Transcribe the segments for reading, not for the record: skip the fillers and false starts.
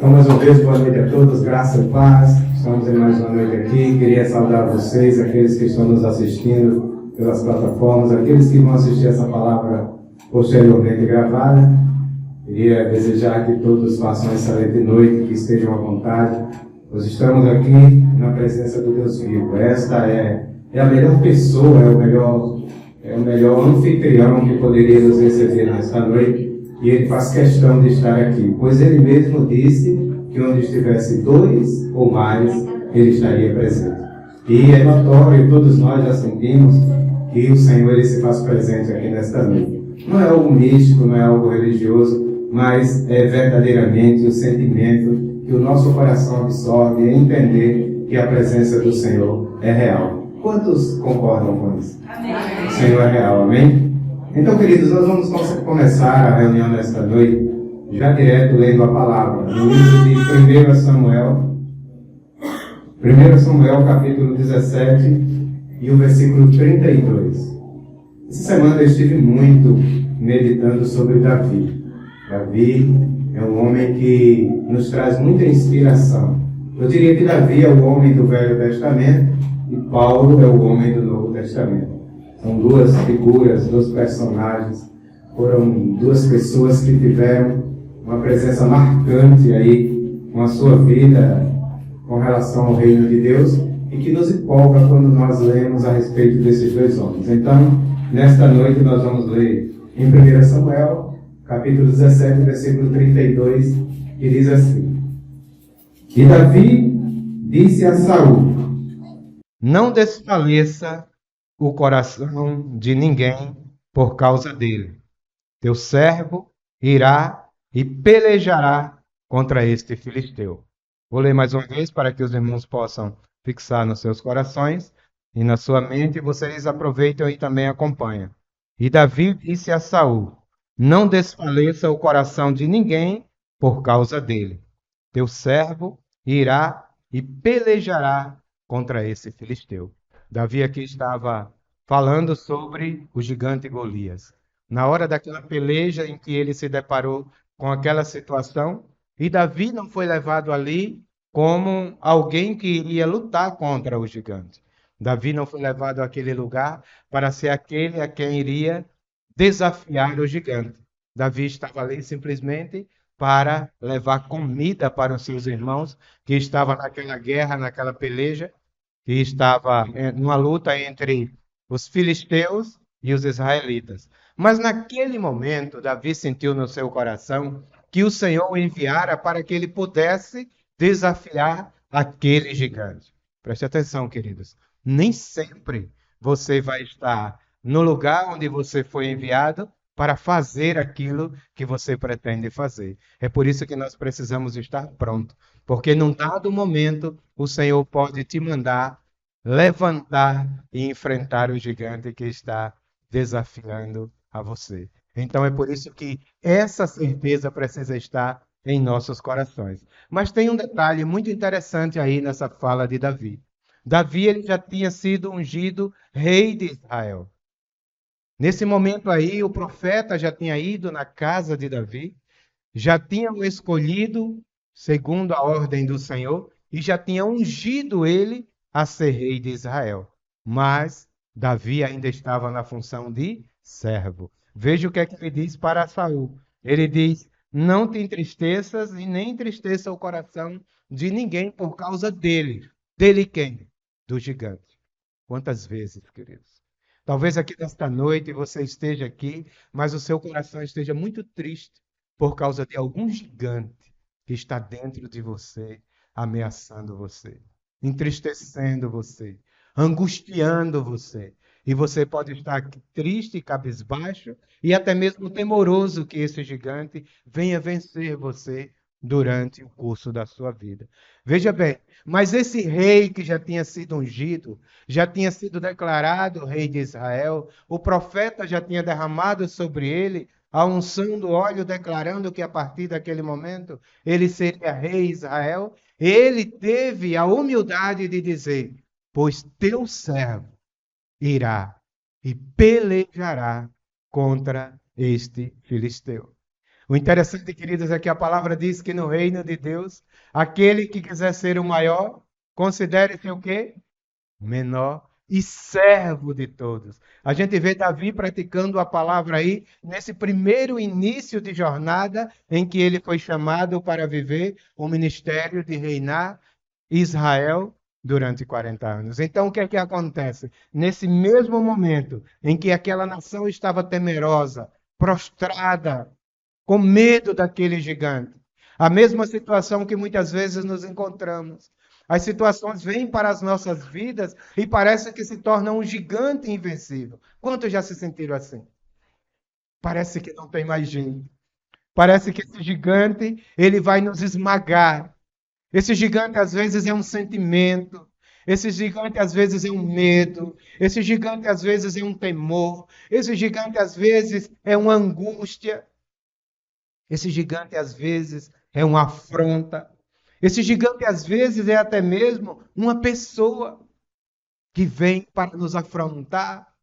Então, mais uma vez, boa noite a todos, graça e paz. Estamos em mais uma noite aqui. Queria saudar vocês, aqueles que estão nos assistindo pelas plataformas, aqueles que vão assistir essa palavra posteriormente gravada. Queria desejar que todos façam uma excelente noite, que estejam à vontade. Nós estamos aqui na presença do Deus vivo. Esta é a melhor pessoa, é o melhor anfitrião que poderia nos receber nesta noite. E ele faz questão de estar aqui, pois ele mesmo disse que onde estivesse dois ou mais, ele estaria presente. E é notório, todos nós já sentimos que o Senhor ele se faz presente aqui nesta noite. Não é algo místico, não é algo religioso, mas é verdadeiramente o sentimento que o nosso coração absorve e entender que a presença do Senhor é real. Quantos concordam com isso? Amém. O Senhor é real, amém? Então, queridos, nós vamos começar a reunião nesta noite, já direto lendo a palavra, no livro de 1 Samuel, capítulo 17, e o versículo 32. Essa semana eu estive muito meditando sobre Davi. Davi é um homem que nos traz muita inspiração. Eu diria que Davi é o homem do Velho Testamento e Paulo é o homem do Novo Testamento. São duas figuras, dois personagens, foram duas pessoas que tiveram uma presença marcante aí com a sua vida com relação ao reino de Deus e que nos empolga quando nós lemos a respeito desses dois homens. Então, nesta noite nós vamos ler em 1 Samuel, capítulo 17, versículo 32, que diz assim: E Davi disse a Saul: Não desfaleça o coração de ninguém por causa dele. Teu servo irá e pelejará contra este filisteu. Vou ler mais uma vez para que os irmãos possam fixar nos seus corações e na sua mente, e vocês aproveitam e também acompanham. E Davi disse a Saul: Não desfaleça o coração de ninguém por causa dele. Teu servo irá e pelejará contra esse filisteu. Davi aqui estava falando sobre o gigante Golias. Na hora daquela peleja em que ele se deparou com aquela situação, e Davi não foi levado ali como alguém que iria lutar contra o gigante. Davi não foi levado àquele lugar para ser aquele a quem iria desafiar o gigante. Davi estava ali simplesmente para levar comida para os seus irmãos que estavam naquela guerra, naquela peleja, que estava numa luta entre os filisteus e os israelitas. Mas naquele momento, Davi sentiu no seu coração que o Senhor o enviara para que ele pudesse desafiar aquele gigante. Preste atenção, queridos. Nem sempre você vai estar no lugar onde você foi enviado para fazer aquilo que você pretende fazer. É por isso que nós precisamos estar prontos, porque num dado momento o Senhor pode te mandar levantar e enfrentar o gigante que está desafiando a você. Então é por isso que essa certeza precisa estar em nossos corações. Mas tem um detalhe muito interessante aí nessa fala de Davi. Davi ele já tinha sido ungido rei de Israel. Nesse momento aí, o profeta já tinha ido na casa de Davi, já tinha o escolhido segundo a ordem do Senhor e já tinha ungido ele a ser rei de Israel. Mas Davi ainda estava na função de servo. Veja o que é que ele diz para Saul. Ele diz: Não te entristeças e nem entristeça o coração de ninguém por causa dele. Dele quem? Do gigante. Quantas vezes, queridos? Talvez aqui nesta noite você esteja aqui, mas o seu coração esteja muito triste por causa de algum gigante que está dentro de você, ameaçando você, entristecendo você, angustiando você. E você pode estar triste, cabisbaixo e até mesmo temoroso que esse gigante venha vencer você durante o curso da sua vida. Veja bem, mas esse rei que já tinha sido ungido, já tinha sido declarado rei de Israel, o profeta já tinha derramado sobre ele a unção do óleo, declarando que a partir daquele momento ele seria rei de Israel. Ele teve a humildade de dizer: Pois teu servo irá e pelejará contra este filisteu. O interessante, queridos, é que a palavra diz que no reino de Deus, aquele que quiser ser o maior, considere-se o quê? Menor e servo de todos. A gente vê Davi praticando a palavra aí nesse primeiro início de jornada em que ele foi chamado para viver o ministério de reinar Israel durante 40 anos. Então, o que é que acontece? Nesse mesmo momento em que aquela nação estava temerosa, prostrada, com medo daquele gigante, a mesma situação que muitas vezes nos encontramos. As situações vêm para as nossas vidas e parece que se torna um gigante invencível. Quantos já se sentiram assim? Parece que não tem mais jeito. Parece que esse gigante, ele vai nos esmagar. Esse gigante às vezes é um sentimento, esse gigante às vezes é um medo, esse gigante às vezes é um temor, esse gigante às vezes é uma angústia, esse gigante às vezes é uma afronta, esse gigante às vezes é até mesmo uma pessoa que vem para nos afrontar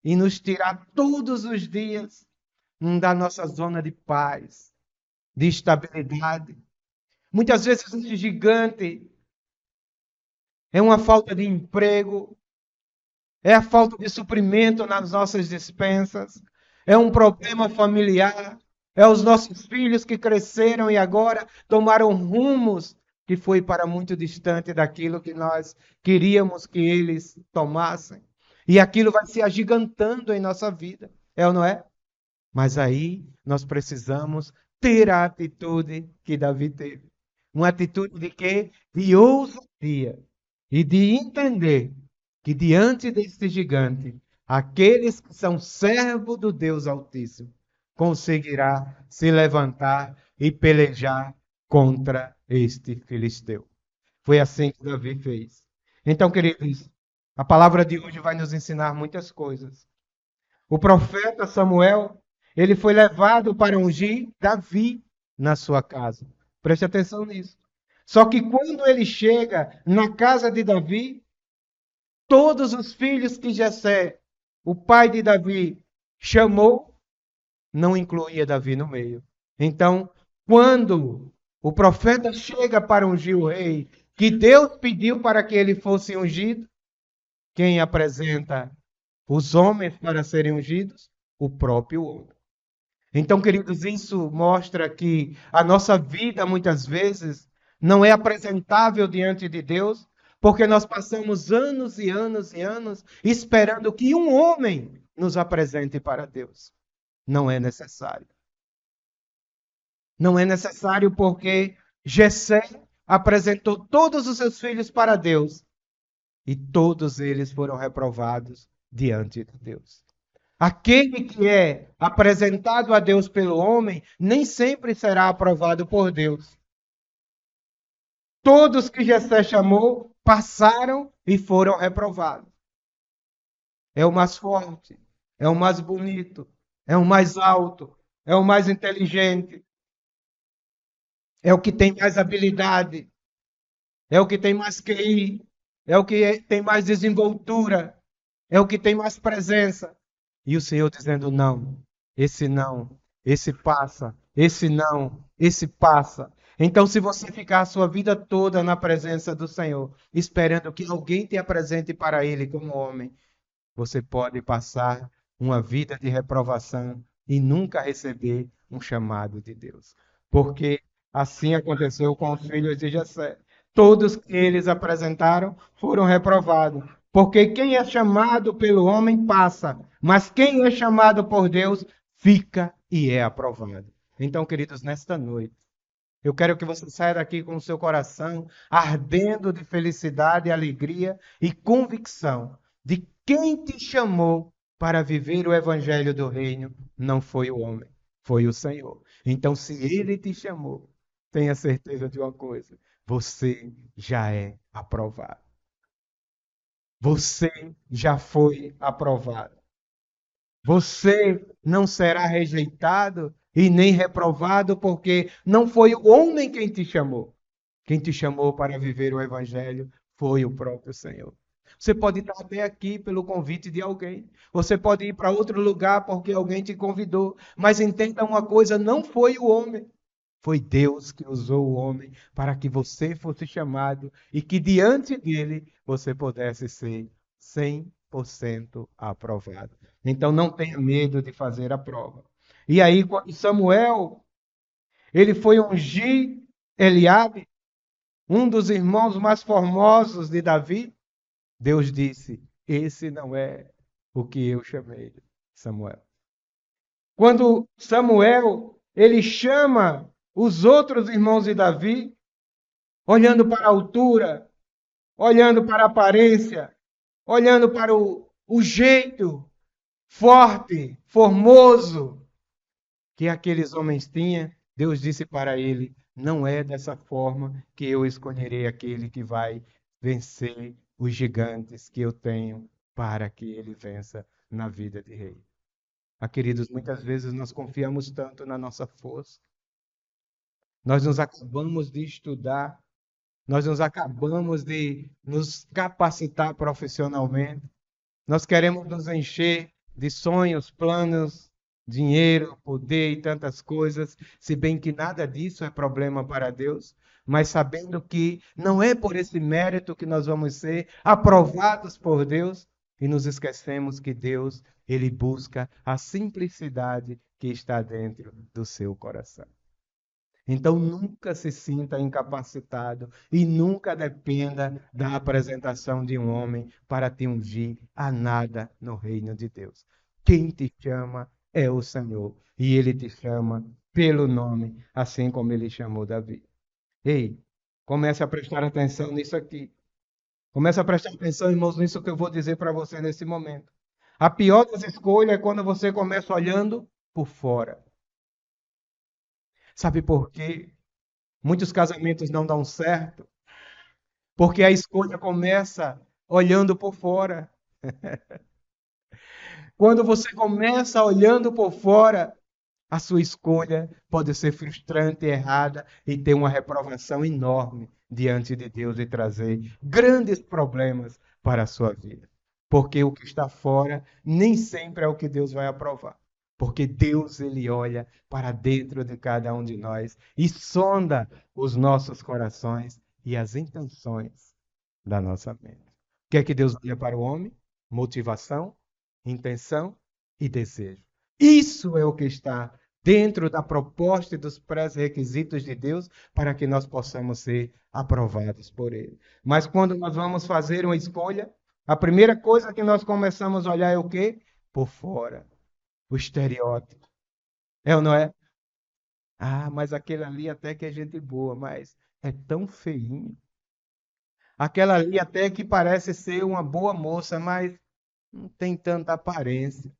e nos tirar todos os dias da nossa zona de paz, de estabilidade. Muitas vezes esse gigante é uma falta de emprego, é a falta de suprimento nas nossas despensas, é um problema familiar, é os nossos filhos que cresceram e agora tomaram rumos que foi para muito distante daquilo que nós queríamos que eles tomassem. E aquilo vai se agigantando em nossa vida, é ou não é? Mas aí nós precisamos ter a atitude que Davi teve. Uma atitude de quê? De ousadia e de entender que diante deste gigante, aqueles que são servos do Deus Altíssimo conseguirá se levantar e pelejar contra este filisteu. Foi assim que Davi fez. Então, queridos, a palavra de hoje vai nos ensinar muitas coisas. O profeta Samuel, ele foi levado para ungir Davi na sua casa. Preste atenção nisso. Só que quando ele chega na casa de Davi, todos os filhos que Jessé, o pai de Davi, chamou, não incluía Davi no meio. Então, quando o profeta chega para ungir o rei, que Deus pediu para que ele fosse ungido, quem apresenta os homens para serem ungidos? O próprio homem. Então, queridos, isso mostra que a nossa vida muitas vezes não é apresentável diante de Deus, porque nós passamos anos e anos e anos esperando que um homem nos apresente para Deus. Não é necessário. Não é necessário porque Jessé apresentou todos os seus filhos para Deus e todos eles foram reprovados diante de Deus. Aquele que é apresentado a Deus pelo homem nem sempre será aprovado por Deus. Todos que Jessé chamou passaram e foram reprovados. É o mais forte, é o mais bonito, é o mais alto, é o mais inteligente, é o que tem mais habilidade, é o que tem mais QI, é o que tem mais desenvoltura, é o que tem mais presença. E o Senhor dizendo: não, esse passa, esse não, esse passa. Então, se você ficar a sua vida toda na presença do Senhor, esperando que alguém te apresente para Ele como homem, você pode passar uma vida de reprovação e nunca receber um chamado de Deus. Porque assim aconteceu com os filhos de Jessé. Todos que eles apresentaram foram reprovados. Porque quem é chamado pelo homem passa, mas quem é chamado por Deus fica e é aprovado. Então, queridos, nesta noite, eu quero que você saia daqui com o seu coração ardendo de felicidade, alegria e convicção de quem te chamou para viver o evangelho do reino não foi o homem, foi o Senhor. Então, se ele te chamou, tenha certeza de uma coisa: você já é aprovado. Você já foi aprovado. Você não será rejeitado e nem reprovado, porque não foi o homem quem te chamou. Quem te chamou para viver o evangelho foi o próprio Senhor. Você pode estar até aqui pelo convite de alguém. Você pode ir para outro lugar porque alguém te convidou. Mas entenda uma coisa: não foi o homem. Foi Deus que usou o homem para que você fosse chamado e que diante dele você pudesse ser 100% aprovado. Então não tenha medo de fazer a prova. E aí, quando Samuel, ele foi ungir Eliabe, um dos irmãos mais formosos de Davi, Deus disse: esse não é o que eu chamei de Samuel. Quando Samuel, ele chama os outros irmãos de Davi, olhando para a altura, olhando para a aparência, olhando para o jeito forte, formoso que aqueles homens tinham, Deus disse para ele: não é dessa forma que eu escolherei aquele que vai vencer os gigantes que eu tenho para que ele vença na vida de rei. Queridos, muitas vezes nós confiamos tanto na nossa força, nós nos acabamos de estudar, nós nos acabamos de nos capacitar profissionalmente, nós queremos nos encher de sonhos, planos, dinheiro, poder e tantas coisas, se bem que nada disso é problema para Deus, mas sabendo que não é por esse mérito que nós vamos ser aprovados por Deus, e nos esquecemos que Deus, ele busca a simplicidade que está dentro do seu coração. Então nunca se sinta incapacitado e nunca dependa da apresentação de um homem para te ungir a nada no reino de Deus. Quem te chama é o Senhor e ele te chama pelo nome, assim como ele chamou Davi. Ei, comece a prestar atenção nisso aqui. Comece a prestar atenção, irmãos, nisso que eu vou dizer para você nesse momento. A pior das escolhas é quando você começa olhando por fora. Sabe por quê? Muitos casamentos não dão certo porque a escolha começa olhando por fora. Quando você começa olhando por fora, a sua escolha pode ser frustrante, errada e ter uma reprovação enorme diante de Deus e trazer grandes problemas para a sua vida. Porque o que está fora nem sempre é o que Deus vai aprovar. Porque Deus, ele olha para dentro de cada um de nós e sonda os nossos corações e as intenções da nossa mente. O que é que Deus olha para o homem? Motivação, intenção e desejo. Isso é o que está dentro da proposta e dos pré-requisitos de Deus para que nós possamos ser aprovados por Ele. Mas quando nós vamos fazer uma escolha, a primeira coisa que nós começamos a olhar é o quê? Por fora. O estereótipo. É ou não é? Ah, mas aquele ali até que é gente boa, mas é tão feinho. Aquela ali até que parece ser uma boa moça, mas não tem tanta aparência.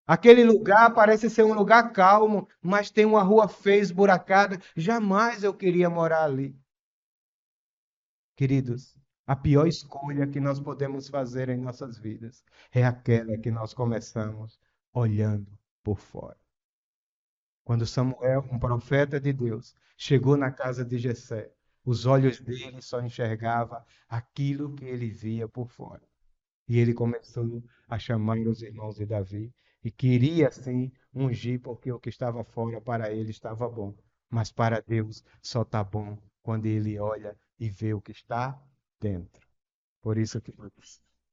Aquele lugar parece ser um lugar calmo, mas tem uma rua feia, esburacada. Jamais eu queria morar ali. Queridos, a pior escolha que nós podemos fazer em nossas vidas é aquela que nós começamos olhando por fora. Quando Samuel, um profeta de Deus, chegou na casa de Jessé, os olhos dele só enxergavam aquilo que ele via por fora. E ele começou a chamar os irmãos de Davi e queria sim ungir, porque o que estava fora para ele estava bom. Mas para Deus só está bom quando ele olha e vê o que está dentro. Por isso que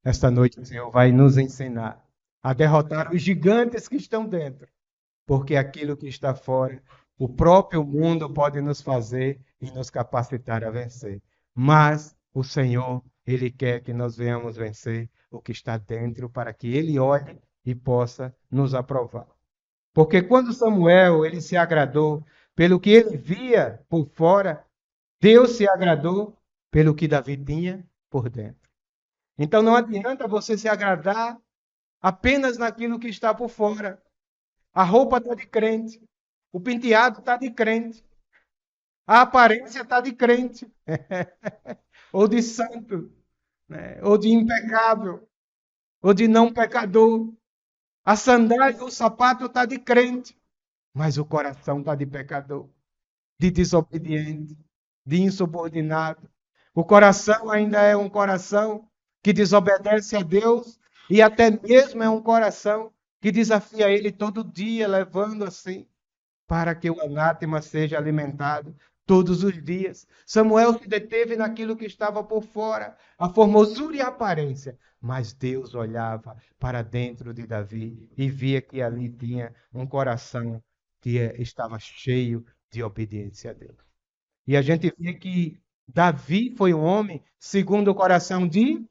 esta noite o Senhor vai nos ensinar a derrotar os gigantes que estão dentro. Porque aquilo que está fora, o próprio mundo pode nos fazer e nos capacitar a vencer. Mas o Senhor, ele quer que nós venhamos vencer o que está dentro para que ele olhe e possa nos aprovar. Porque quando Samuel, ele se agradou pelo que ele via por fora, Deus se agradou pelo que Davi tinha por dentro. Então não adianta você se agradar apenas naquilo que está por fora. A roupa está de crente, o penteado está de crente, a aparência está de crente, ou de santo, né? Ou de impecável, ou de não pecador. A sandália, o sapato está de crente, mas o coração está de pecador, de desobediente, de insubordinado. O coração ainda é um coração que desobedece a Deus e até mesmo é um coração que desafia Ele todo dia, levando assim para que o anátema seja alimentado todos os dias. Samuel se deteve naquilo que estava por fora, a formosura e a aparência, mas Deus olhava para dentro de Davi e via que ali tinha um coração que estava cheio de obediência a Deus. E a gente vê que Davi foi um homem segundo o coração de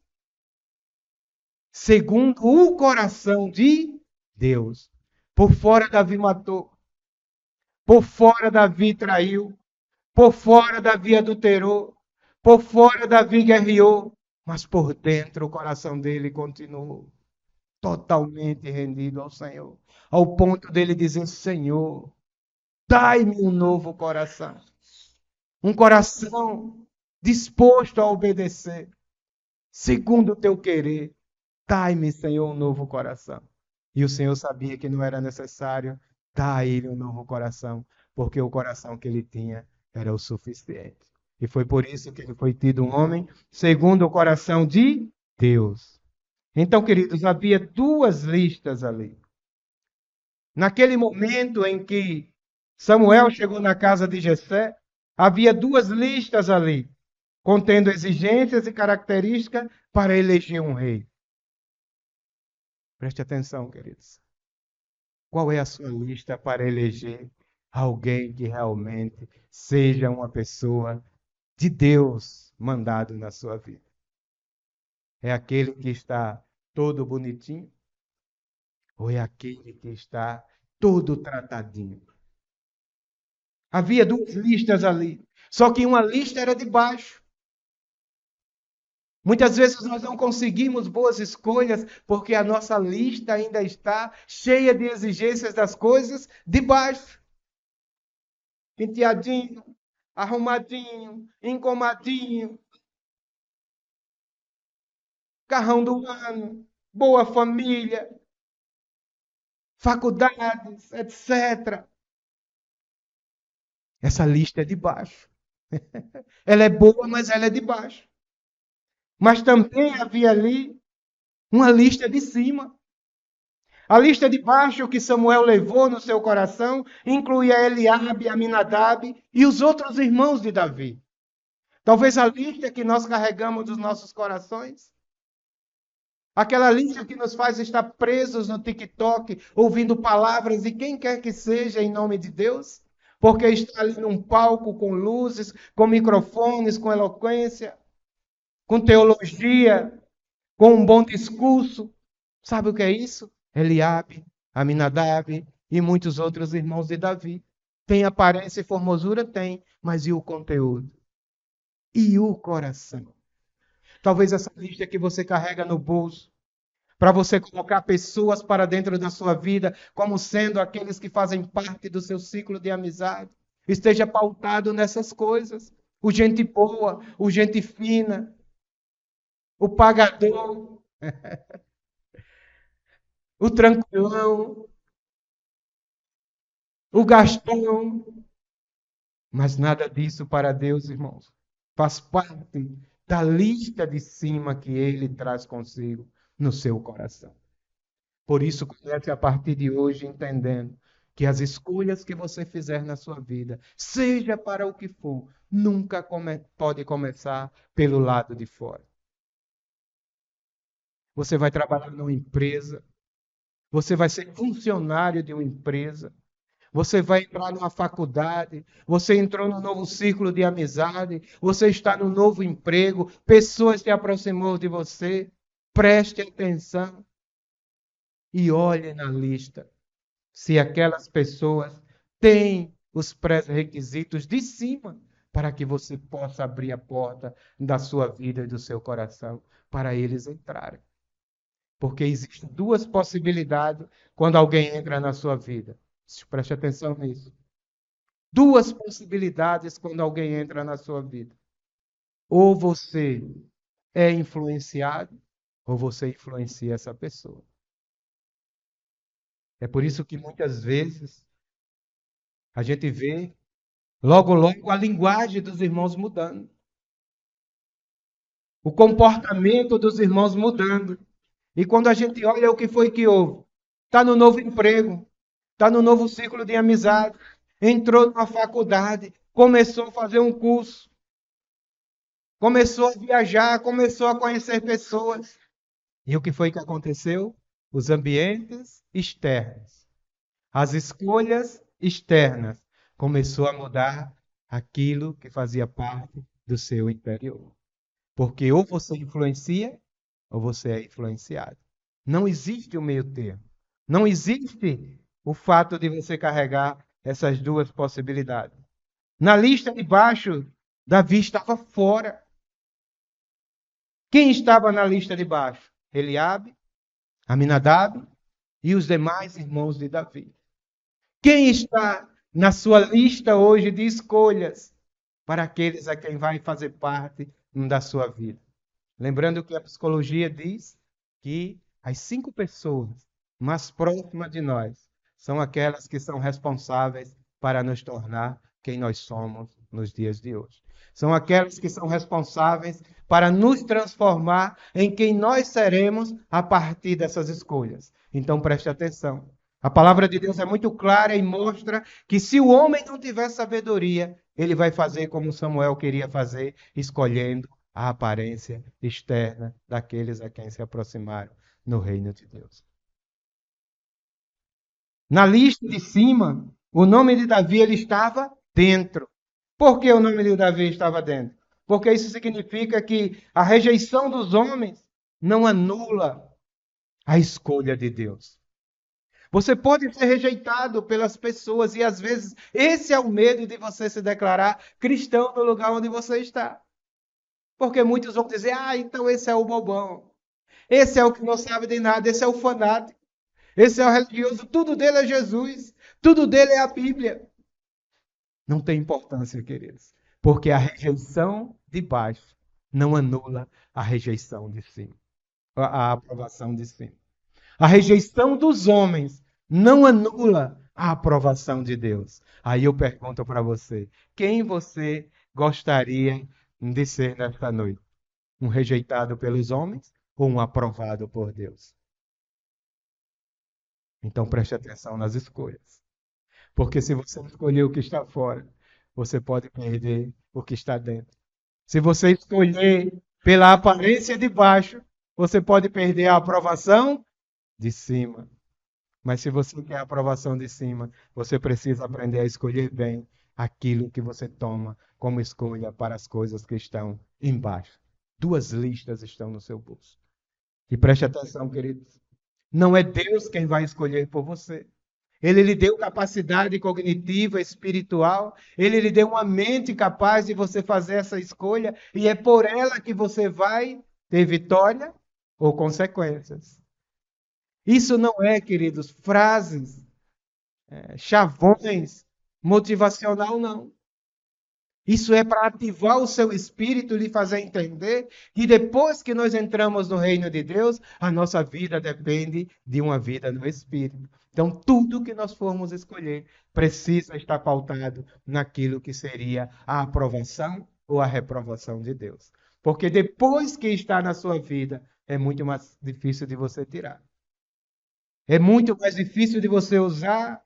Deus. Por fora Davi matou, por fora Davi traiu, por fora Davi adulterou, por fora Davi guerreou, mas por dentro o coração dele continuou totalmente rendido ao Senhor, ao ponto dele dizer: Senhor, dai-me um novo coração, um coração disposto a obedecer, segundo o teu querer. Dai-me, Senhor, um novo coração. E o Senhor sabia que não era necessário dar a ele um novo coração, porque o coração que ele tinha era o suficiente. E foi por isso que ele foi tido um homem segundo o coração de Deus. Então, queridos, havia duas listas ali. Naquele momento em que Samuel chegou na casa de Jessé, havia duas listas ali, contendo exigências e características para eleger um rei. Preste atenção, queridos. Qual é a sua lista para eleger alguém que realmente seja uma pessoa de Deus mandado na sua vida? É aquele que está todo bonitinho? Ou é aquele que está todo tratadinho? Havia duas listas ali. Só que uma lista era de baixo. Muitas vezes nós não conseguimos boas escolhas porque a nossa lista ainda está cheia de exigências das coisas de baixo. Penteadinho, arrumadinho, engomadinho, carrão do ano, boa família, faculdades, etc. Essa lista é de baixo. Ela é boa, mas ela é de baixo. Mas também havia ali uma lista de cima. A lista de baixo que Samuel levou no seu coração incluía Eliabe, Aminadab e os outros irmãos de Davi. Talvez a lista que nós carregamos dos nossos corações. Aquela lista que nos faz estar presos no TikTok, ouvindo palavras de quem quer que seja em nome de Deus, porque está ali num palco com luzes, com microfones, com eloquência, com teologia, com um bom discurso. Sabe o que é isso? Eliabe, Aminadab e muitos outros irmãos de Davi. Tem aparência e formosura? Tem, mas e o conteúdo? E o coração? Talvez essa lista que você carrega no bolso, para você colocar pessoas para dentro da sua vida, como sendo aqueles que fazem parte do seu ciclo de amizade, esteja pautado nessas coisas. O gente boa, o gente fina, o pagador, o tranquilão, o gastão. Mas nada disso para Deus, irmãos. Faz parte da lista de cima que ele traz consigo no seu coração. Por isso, comece a partir de hoje entendendo que as escolhas que você fizer na sua vida, seja para o que for, nunca pode começar pelo lado de fora. Você vai trabalhar numa empresa, você vai ser funcionário de uma empresa, você vai entrar numa faculdade, você entrou num novo ciclo de amizade, você está num novo emprego, pessoas se aproximou de você. Preste atenção e olhe na lista se aquelas pessoas têm os pré-requisitos de cima para que você possa abrir a porta da sua vida e do seu coração para eles entrarem. Porque existem duas possibilidades quando alguém entra na sua vida. Preste atenção nisso. Duas possibilidades quando alguém entra na sua vida. Ou você é influenciado, ou você influencia essa pessoa. É por isso que muitas vezes a gente vê logo a linguagem dos irmãos mudando. o comportamento dos irmãos mudando. E quando a gente olha o que foi que houve, está no novo emprego, está no novo ciclo de amizade, entrou numa faculdade, começou a fazer um curso, começou a viajar, começou a conhecer pessoas. E o que foi que aconteceu? Os ambientes externos, as escolhas externas, começou a mudar aquilo que fazia parte do seu interior. Porque ou você influencia, ou você é influenciado. Não existe o meio termo. Não existe o fato de você carregar essas duas possibilidades. Na lista de baixo, Davi estava fora. Quem estava na lista de baixo? Eliabe, Aminadab e os demais irmãos de Davi. Quem está na sua lista hoje de escolhas para aqueles a quem vai fazer parte da sua vida? Lembrando que a psicologia diz que as 5 pessoas mais próximas de nós são aquelas que são responsáveis para nos tornar quem nós somos nos dias de hoje. São aquelas que são responsáveis para nos transformar em quem nós seremos a partir dessas escolhas. Então preste atenção. A palavra de Deus é muito clara e mostra que se o homem não tiver sabedoria, ele vai fazer como Samuel queria fazer, escolhendo a aparência externa daqueles a quem se aproximaram no reino de Deus. Na lista de cima, o nome de Davi ele estava dentro. Por que o nome de Davi estava dentro? Porque isso significa que a rejeição dos homens não anula a escolha de Deus. Você pode ser rejeitado pelas pessoas e às vezes esse é o medo de você se declarar cristão no lugar onde você está. Porque muitos vão dizer, então esse é o bobão. Esse é o que não sabe de nada, esse é o fanático. Esse é o religioso, tudo dele é Jesus. Tudo dele é a Bíblia. Não tem importância, queridos. Porque a rejeição de baixo não anula a rejeição de cima. A aprovação de cima. A rejeição dos homens não anula a aprovação de Deus. Aí eu pergunto para você, quem você gostaria de ser nesta noite? Um rejeitado pelos homens ou um aprovado por Deus? Então preste atenção nas escolhas. Porque se você escolher o que está fora, você pode perder o que está dentro. Se você escolher pela aparência de baixo, você pode perder a aprovação de cima. Mas se você quer a aprovação de cima, você precisa aprender a escolher bem aquilo que você toma como escolha para as coisas que estão embaixo. 2 listas estão no seu bolso. E preste atenção, queridos. Não é Deus quem vai escolher por você. Ele lhe deu capacidade cognitiva, espiritual. Ele lhe deu uma mente capaz de você fazer essa escolha. E é por ela que você vai ter vitória ou consequências. Isso não é, queridos, frases, chavões, motivacional, não. Isso é para ativar o seu espírito e lhe fazer entender que depois que nós entramos no reino de Deus, a nossa vida depende de uma vida no espírito. Então, tudo que nós formos escolher precisa estar pautado naquilo que seria a aprovação ou a reprovação de Deus. Porque depois que está na sua vida, é muito mais difícil de você tirar. É muito mais difícil de você usar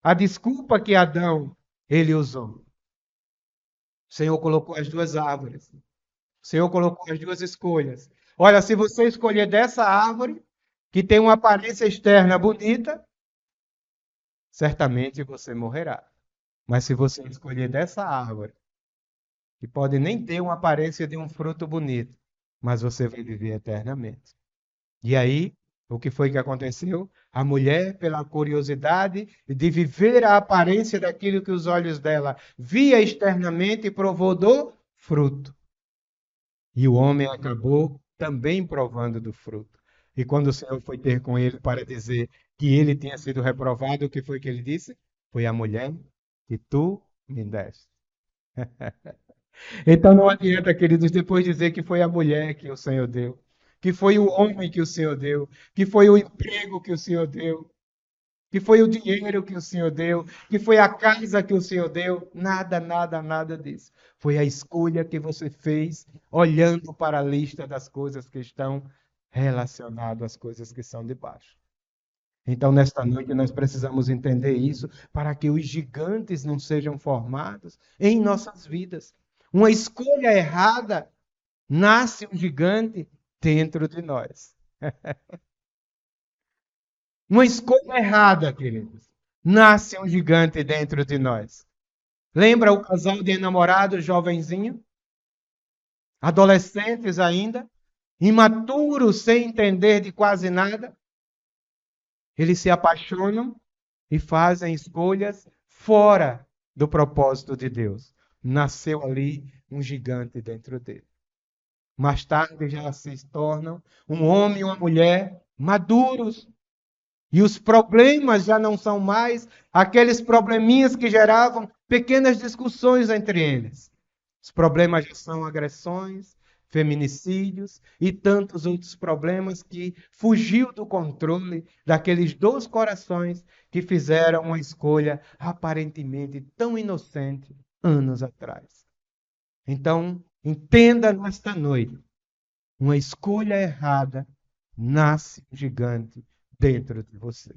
a desculpa que Adão ele usou. O Senhor colocou as 2 árvores. O Senhor colocou as 2 escolhas. Olha, se você escolher dessa árvore, que tem uma aparência externa bonita, certamente você morrerá. Mas se você escolher dessa árvore, que pode nem ter uma aparência de um fruto bonito, mas você vai viver eternamente. E aí, o que foi que aconteceu? A mulher, pela curiosidade de viver a aparência daquilo que os olhos dela via externamente, provou do fruto. E o homem acabou também provando do fruto. E quando o Senhor foi ter com ele para dizer que ele tinha sido reprovado, o que foi que ele disse? Foi a mulher que tu me deste. Então não adianta, queridos, depois dizer que foi a mulher que o Senhor deu, que foi o homem que o Senhor deu, que foi o emprego que o Senhor deu, que foi o dinheiro que o Senhor deu, que foi a casa que o Senhor deu. Nada, nada, nada disso. Foi a escolha que você fez olhando para a lista das coisas que estão relacionadas às coisas que são de baixo. Então, nesta noite, nós precisamos entender isso para que os gigantes não sejam formados em nossas vidas. Uma escolha errada nasce um gigante dentro de nós. Uma escolha errada, queridos, nasce um gigante dentro de nós. Lembra o casal de enamorados, jovenzinho? Adolescentes ainda? Imaturos, sem entender de quase nada? Eles se apaixonam e fazem escolhas fora do propósito de Deus. Nasceu ali um gigante dentro dele. Mais tarde já se tornam um homem e uma mulher maduros. E os problemas já não são mais aqueles probleminhas que geravam pequenas discussões entre eles. Os problemas já são agressões, feminicídios e tantos outros problemas que fugiu do controle daqueles dois corações que fizeram uma escolha aparentemente tão inocente anos atrás. Então, entenda nesta noite, uma escolha errada nasce um gigante dentro de você.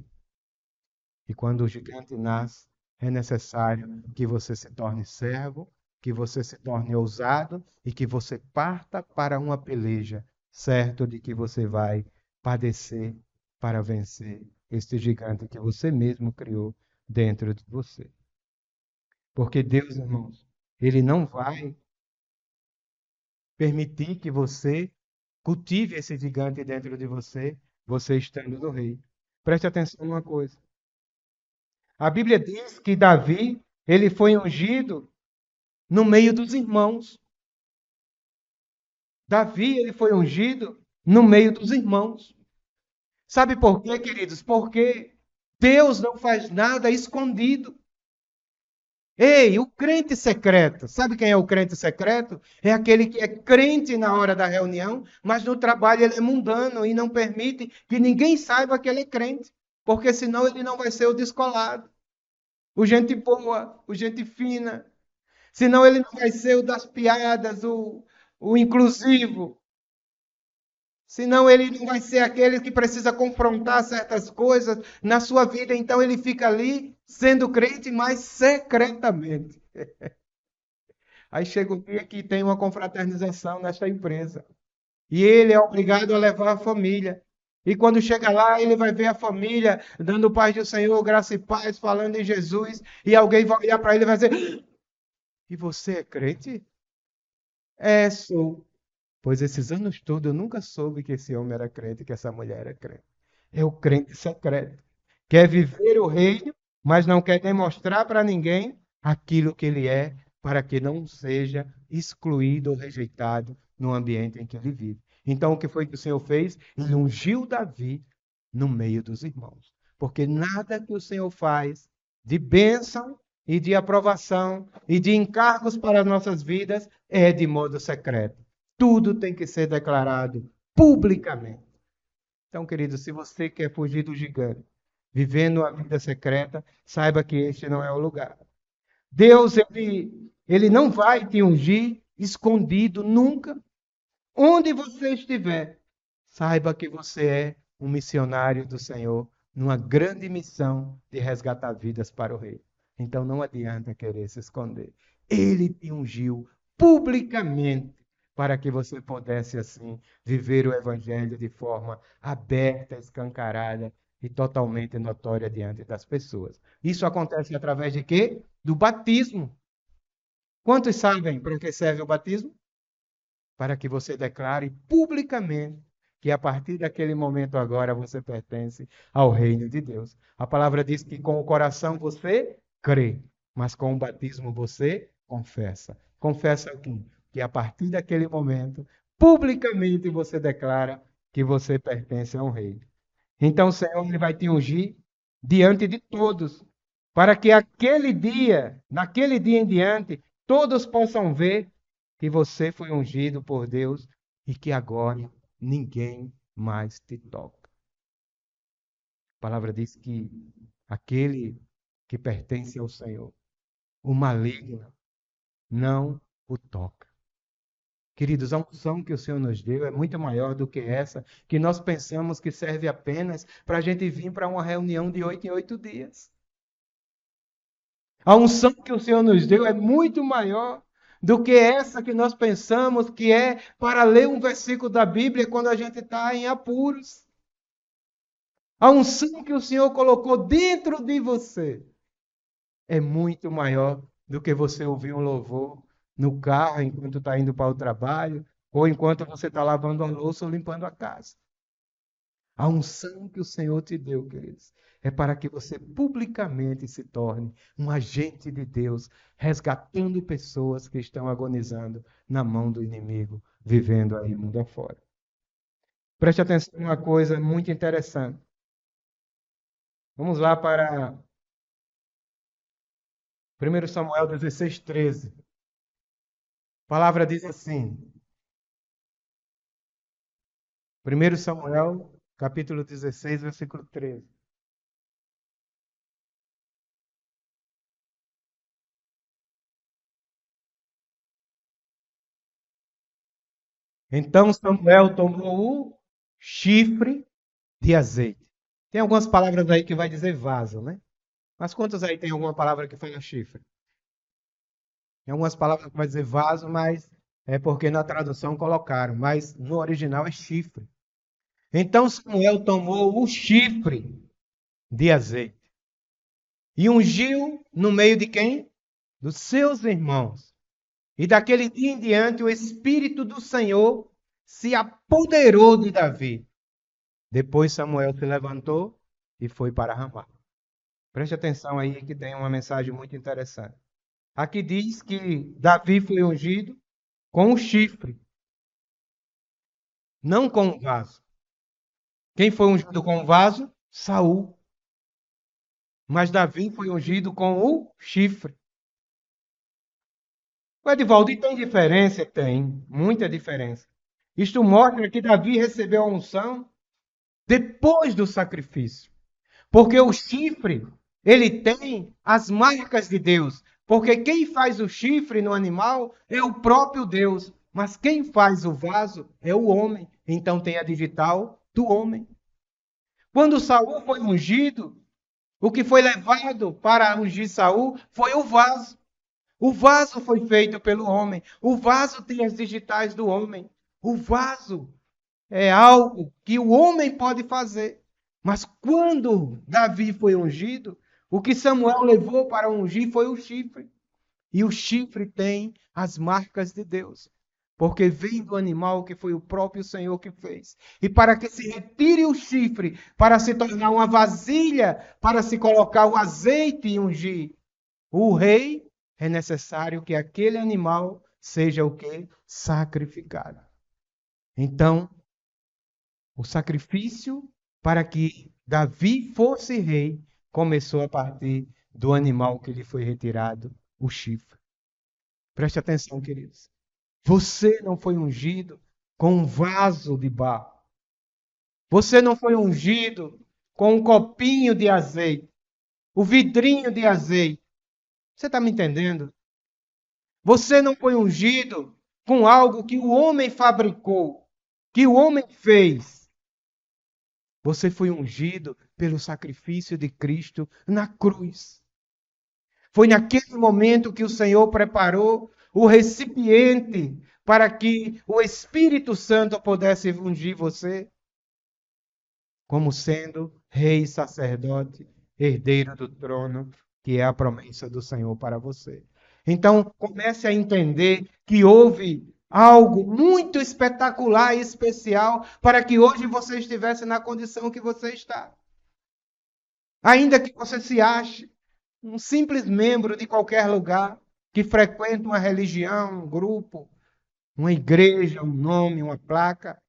E quando o gigante nasce, é necessário que você se torne servo, que você se torne ousado e que você parta para uma peleja, certo de que você vai padecer para vencer este gigante que você mesmo criou dentro de você. Porque Deus, irmãos, Ele não vai permitir que você cultive esse gigante dentro de você, você estando no reino. Preste atenção numa coisa. A Bíblia diz que Davi, ele foi ungido no meio dos irmãos. Davi, ele foi ungido no meio dos irmãos. Sabe por quê, queridos? Porque Deus não faz nada escondido. Ei, o crente secreto, sabe quem é o crente secreto? É aquele que é crente na hora da reunião, mas no trabalho ele é mundano e não permite que ninguém saiba que ele é crente, porque senão ele não vai ser o descolado, o gente boa, o gente fina. Senão ele não vai ser o das piadas, o inclusivo. Senão ele não vai ser aquele que precisa confrontar certas coisas na sua vida. Então ele fica ali sendo crente, mas secretamente. Aí chega o dia que tem uma confraternização nesta empresa. E ele é obrigado a levar a família. E quando chega lá, ele vai ver a família dando paz do Senhor, graça e paz, falando em Jesus. E alguém vai olhar para ele e vai dizer: E você é crente? É, sou. Pois esses anos todos eu nunca soube que esse homem era crente, que essa mulher era crente. É o crente secreto. Quer viver o reino, mas não quer demonstrar para ninguém aquilo que ele é, para que não seja excluído ou rejeitado no ambiente em que ele vive. Então, o que foi que o Senhor fez? Ele ungiu Davi no meio dos irmãos. Porque nada que o Senhor faz de bênção e de aprovação e de encargos para as nossas vidas é de modo secreto. Tudo tem que ser declarado publicamente. Então, querido, se você quer fugir do gigante, vivendo a vida secreta, saiba que este não é o lugar. Deus, ele não vai te ungir escondido nunca. Onde você estiver, saiba que você é um missionário do Senhor numa grande missão de resgatar vidas para o Rei. Então não adianta querer se esconder. Ele te ungiu publicamente para que você pudesse assim viver o evangelho de forma aberta, escancarada e totalmente notória diante das pessoas. Isso acontece através de quê? Do batismo. Quantos sabem para que serve o batismo? Para que você declare publicamente que a partir daquele momento agora você pertence ao reino de Deus. A palavra diz que com o coração você crê, mas com o batismo você confessa. Confessa o quê? Que a partir daquele momento, publicamente você declara que você pertence ao reino. Então o Senhor ele vai te ungir diante de todos, para que aquele dia, naquele dia em diante, todos possam ver que você foi ungido por Deus e que agora ninguém mais te toca. A palavra diz que aquele que pertence ao Senhor. O maligno não o toca. Queridos, a unção que o Senhor nos deu é muito maior do que essa, que nós pensamos que serve apenas para a gente vir para uma reunião de 8 em 8 dias. A unção que o Senhor nos deu é muito maior do que essa que nós pensamos que é para ler um versículo da Bíblia quando a gente está em apuros. A unção que o Senhor colocou dentro de você é muito maior do que você ouvir um louvor no carro enquanto está indo para o trabalho ou enquanto você está lavando a louça ou limpando a casa. A unção que o Senhor te deu, queridos, é para que você publicamente se torne um agente de Deus, resgatando pessoas que estão agonizando na mão do inimigo, vivendo aí mundo afora. Preste atenção em uma coisa muito interessante. Vamos lá para 1 Samuel 16, 13. A palavra diz assim. 1 Samuel, capítulo 16, versículo 13. Então Samuel tomou o chifre de azeite. Tem algumas palavras aí que vai dizer vaso, né? Mas quantos aí tem alguma palavra que fala chifre? Tem algumas palavras que vai dizer vaso, mas é porque na tradução colocaram, mas no original é chifre. Então Samuel tomou o chifre de azeite e ungiu no meio de quem? Dos seus irmãos. E daquele dia em diante o Espírito do Senhor se apoderou de Davi. Depois Samuel se levantou e foi para Ramá. Preste atenção aí que tem uma mensagem muito interessante. Aqui diz que Davi foi ungido com o chifre, não com o vaso. Quem foi ungido com o vaso? Saul. Mas Davi foi ungido com o chifre. O Edivaldo, e tem diferença? Tem, muita diferença. Isto mostra que Davi recebeu a unção depois do sacrifício. Porque o chifre, ele tem as marcas de Deus. Porque quem faz o chifre no animal é o próprio Deus. Mas quem faz o vaso é o homem. Então tem a digital do homem. Quando Saul foi ungido, o que foi levado para ungir Saul foi o vaso. O vaso foi feito pelo homem. O vaso tem as digitais do homem. O vaso é algo que o homem pode fazer. Mas quando Davi foi ungido, o que Samuel levou para ungir foi o chifre. E o chifre tem as marcas de Deus. Porque vem do animal que foi o próprio Senhor que fez. E para que se retire o chifre, para se tornar uma vasilha, para se colocar o azeite e ungir o rei, é necessário que aquele animal seja o quê? Sacrificado. Então, o sacrifício para que Davi fosse rei começou a partir do animal que lhe foi retirado, o chifre. Preste atenção, queridos. Você não foi ungido com um vaso de barro. Você não foi ungido com um copinho de azeite, o vidrinho de azeite. Você está me entendendo? Você não foi ungido com algo que o homem fabricou, que o homem fez. Você foi ungido pelo sacrifício de Cristo na cruz. Foi naquele momento que o Senhor preparou o recipiente para que o Espírito Santo pudesse ungir você como sendo rei, sacerdote, herdeiro do trono, que é a promessa do Senhor para você. Então, comece a entender que houve algo muito espetacular e especial para que hoje você estivesse na condição que você está. Ainda que você se ache um simples membro de qualquer lugar que frequenta uma religião, um grupo, uma igreja, um nome, uma placa,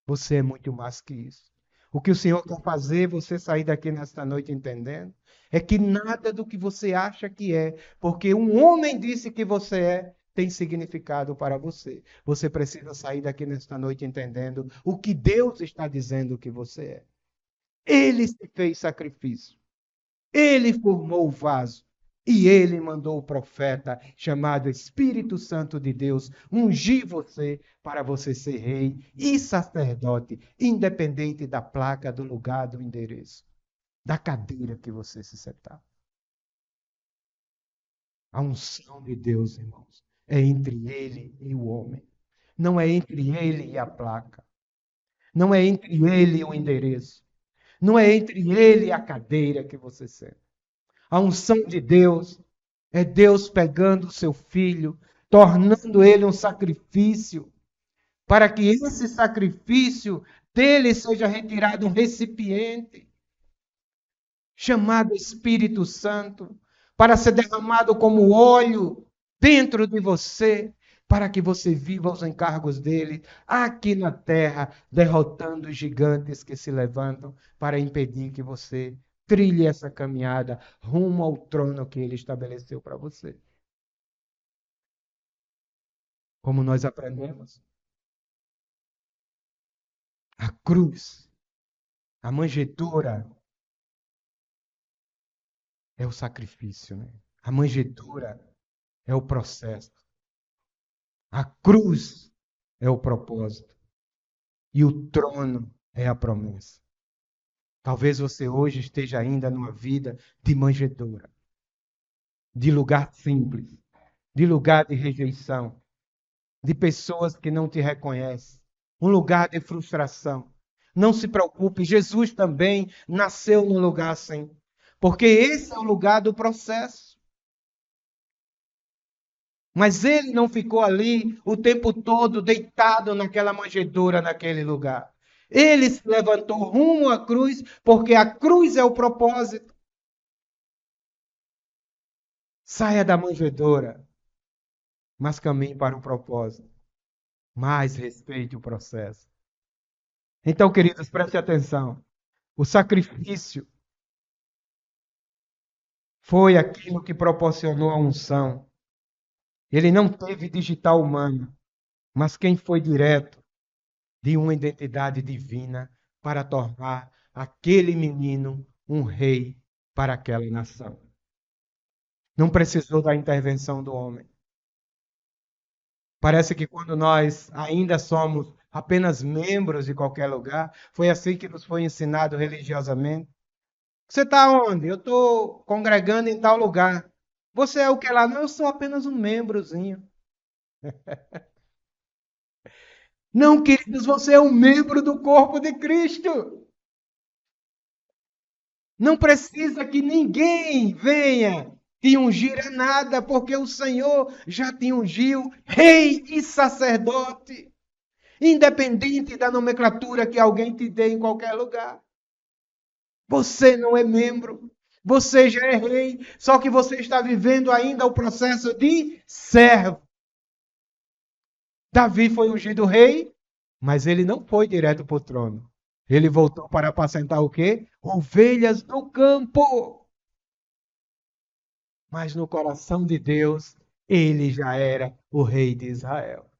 você é muito mais que isso. O que o Senhor quer fazer você sair daqui nesta noite entendendo é que nada do que você acha que é, porque um homem disse que você é, tem significado para você. Você precisa sair daqui nesta noite entendendo o que Deus está dizendo que você é. Ele se fez sacrifício. Ele formou o vaso. E ele mandou o profeta, chamado Espírito Santo de Deus, ungir você para você ser rei e sacerdote, independente da placa, do lugar, do endereço, da cadeira que você se sentar. A unção de Deus, irmãos, é entre ele e o homem. Não é entre ele e a placa. Não é entre ele e o endereço. Não é entre ele e a cadeira que você senta. A unção de Deus é Deus pegando o seu filho, tornando ele um sacrifício, para que esse sacrifício dele seja retirado um recipiente chamado Espírito Santo, para ser derramado como óleo dentro de você, para que você viva os encargos dele aqui na terra, derrotando os gigantes que se levantam para impedir que você trilhe essa caminhada rumo ao trono que ele estabeleceu para você. Como nós aprendemos, a cruz, a manjedoura é o sacrifício, né? A manjedoura é o processo. A cruz é o propósito. E o trono é a promessa. Talvez você hoje esteja ainda numa vida de manjedoura, de lugar simples, de lugar de rejeição, de pessoas que não te reconhecem, um lugar de frustração. Não se preocupe, Jesus também nasceu num lugar assim, porque esse é o lugar do processo. Mas ele não ficou ali o tempo todo deitado naquela manjedoura, naquele lugar. Ele se levantou rumo à cruz, porque a cruz é o propósito. Saia da manjedoura, mas caminhe para o propósito. Mas respeite o processo. Então, queridos, preste atenção. O sacrifício foi aquilo que proporcionou a unção. Ele não teve digital humano, mas quem foi direto de uma identidade divina para tornar aquele menino um rei para aquela nação. Não precisou da intervenção do homem. Parece que quando nós ainda somos apenas membros de qualquer lugar, foi assim que nos foi ensinado religiosamente. Você está onde? Eu estou congregando em tal lugar. Você é o que lá? Não, eu sou apenas um membrozinho. Não, queridos, você é um membro do corpo de Cristo. Não precisa que ninguém venha te ungir a nada, porque o Senhor já te ungiu rei e sacerdote, independente da nomenclatura que alguém te dê em qualquer lugar. Você não é membro, você já é rei, só que você está vivendo ainda o processo de servo. Davi foi ungido rei, mas ele não foi direto para o trono. Ele voltou para apacentar o quê? Ovelhas do campo. Mas no coração de Deus, ele já era o rei de Israel.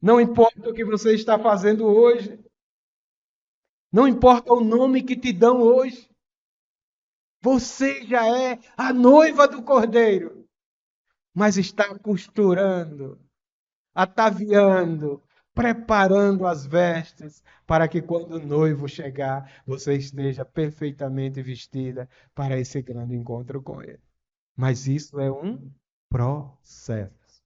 Não importa o que você está fazendo hoje. Não importa o nome que te dão hoje. Você já é a noiva do Cordeiro. Mas está costurando, ataviando, preparando as vestes para que quando o noivo chegar, você esteja perfeitamente vestida para esse grande encontro com ele. Mas isso é um processo.